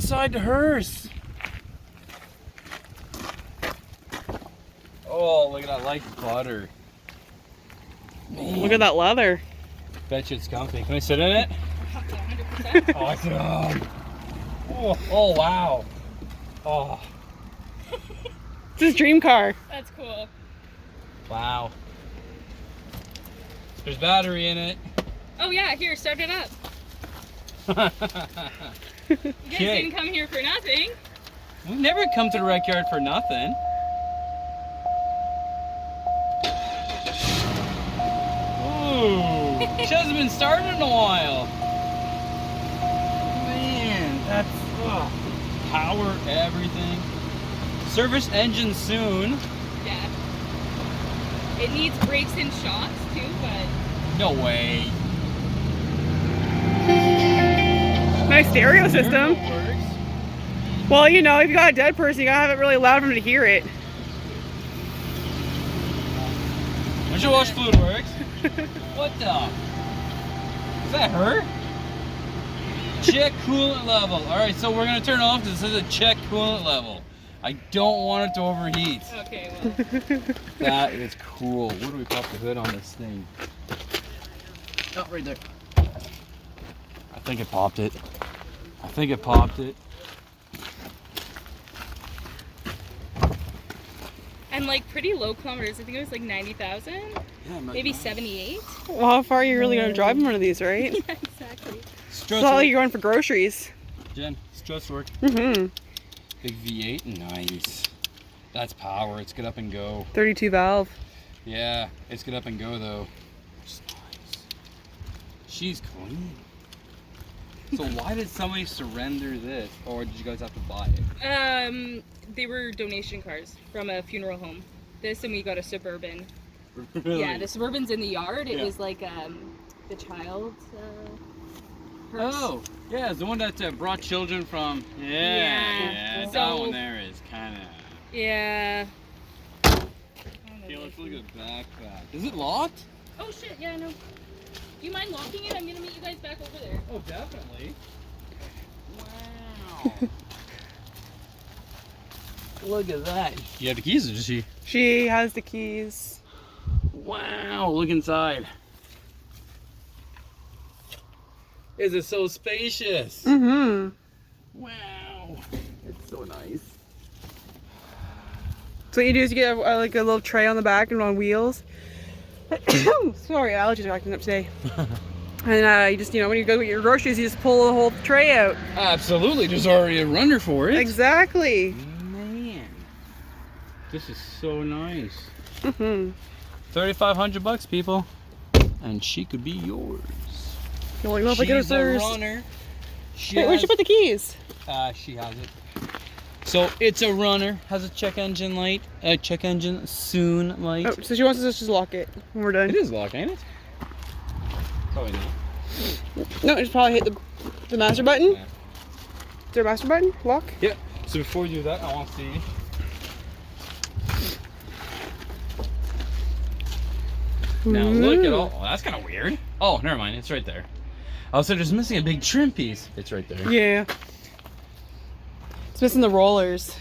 inside the hearse. Oh, look at that, like butter. Man. Look at that leather. Bet you it's comfy. Can I sit in it? 100%. Awesome. Oh, wow. Oh, It's his dream car. That's cool. wow. There's battery in it. Oh yeah, here, start it up. You guys Okay. didn't come here for nothing. We've never come to the rec yard for nothing. Ooh, she hasn't been started in a while. Man, that's power everything. Service engine soon. Yeah. It needs brakes and shocks too, but No way. Nice stereo system. Works. Well, you know, if you got a dead person, you gotta have it really loud for them to hear it. I should watch Fluid Works. What the? Is that her? Check coolant level. Alright, so we're gonna turn it off. This is a check coolant level. I don't want it to overheat. okay, well. That is cool. Where do we pop the hood on this thing? Oh, right there. I think it popped it. I think it popped it. And like pretty low kilometers. I think it was like 90,000, Yeah, maybe 78. Well, how far are you really gonna drive in one of these, right? Yeah, exactly. That's all you're going for groceries. Jen, stress work. Mm-hmm. Big V8, nice. That's power. It's get up and go. 32 valve. Yeah, it's get up and go though. Just nice. She's clean. So why did somebody surrender this, or did you guys have to buy it? They were donation cars from a funeral home. This, and we got a Suburban. Really? Yeah, the Suburban's in the yard. It Yeah. was like the child's hearse. Oh, yeah, it's the one that brought children from. Yeah, that So- one there is kind of. Yeah. Okay, let's look at the backpack. Is it locked? Oh shit! Yeah, no. Do you mind locking it? I'm gonna meet you guys back over there. Oh, definitely. Wow. Look at that. You have the keys, or just she? She has the keys. Wow, look inside. Is it so spacious? Mm-hmm. Wow. It's so nice. So what you do is you get like a little tray on the back and on wheels. Sorry, allergies are acting up today. And you just, you know, when you go get your groceries, you just pull the whole tray out. Absolutely, there's already a runner for it. Exactly. Man, this is so nice. Mm-hmm. $3,500, people, and she could be yours. You're like, no, if I get her She's a first. runner. Wait, where'd you put the keys? She has it. So it's a runner, has a check engine light, a check engine soon light. Oh, so she wants us to just lock it when we're done. It is locked, ain't it? Probably not. No, just probably hit the master button. Yeah. Is there a master button? Lock? Yeah. So before you do that, I want to see. Now look at all. Oh, that's kind of weird. Oh, never mind. It's right there. Oh, so there's missing a big trim piece. It's right there. Yeah. It's missing the rollers.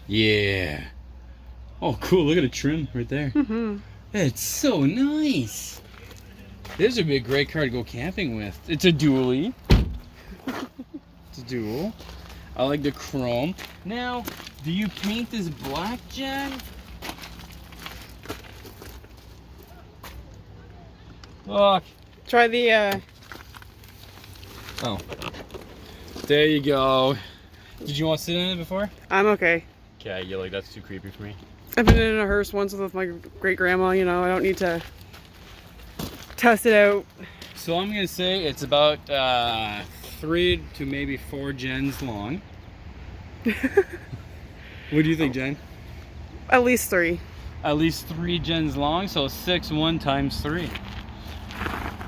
Yeah. Oh, cool. Look at the trim right there. Mm-hmm. It's so nice. This would be a great car to go camping with. It's a dually. It's a dual. I like the chrome. Now, do you paint this black, Jen? Look. Try the, Oh. There you go. Did you want to sit in it before? I'm okay. Okay, you're like, that's too creepy for me. I've been in a hearse once with my great grandma, you know, I don't need to test it out. So I'm going to say it's about 3 to maybe 4 gens long. What do you think, Jen? At least 3. At least 3 gens long, so 6 times 3.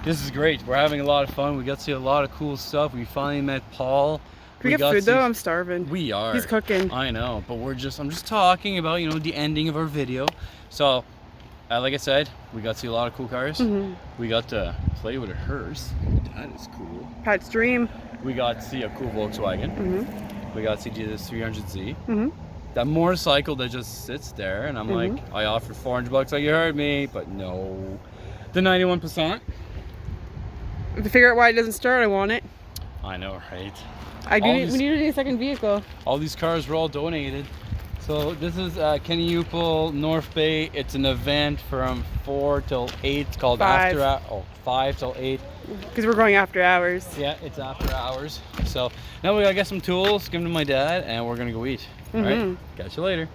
This is great. We're having a lot of fun. We got to see a lot of cool stuff. We finally met Paul. Can we get got food to though? see- I'm starving. We are. He's cooking. I know, but I'm just talking about, you know, the ending of our video. So, like I said, we got to see a lot of cool cars. Mhm. We got to play with a Hearst. That is cool. Pat's dream. we got to see a cool Volkswagen. Mm-hmm. We got to see this 300Z. Mm-hmm. That motorcycle that just sits there, and I'm like, I offered $400 like you heard me, but no. The 91%. To figure out why it doesn't start, I want it. I know, right? We need a second vehicle. All these cars were all donated. So this is Kenny Upel, North Bay. It's an event from 4 till 8. It's called 5. 5 till 8. Because we're going after hours. Yeah, it's after hours. So now we gotta get some tools, give them to my dad, and we're gonna go eat. All right, catch you later.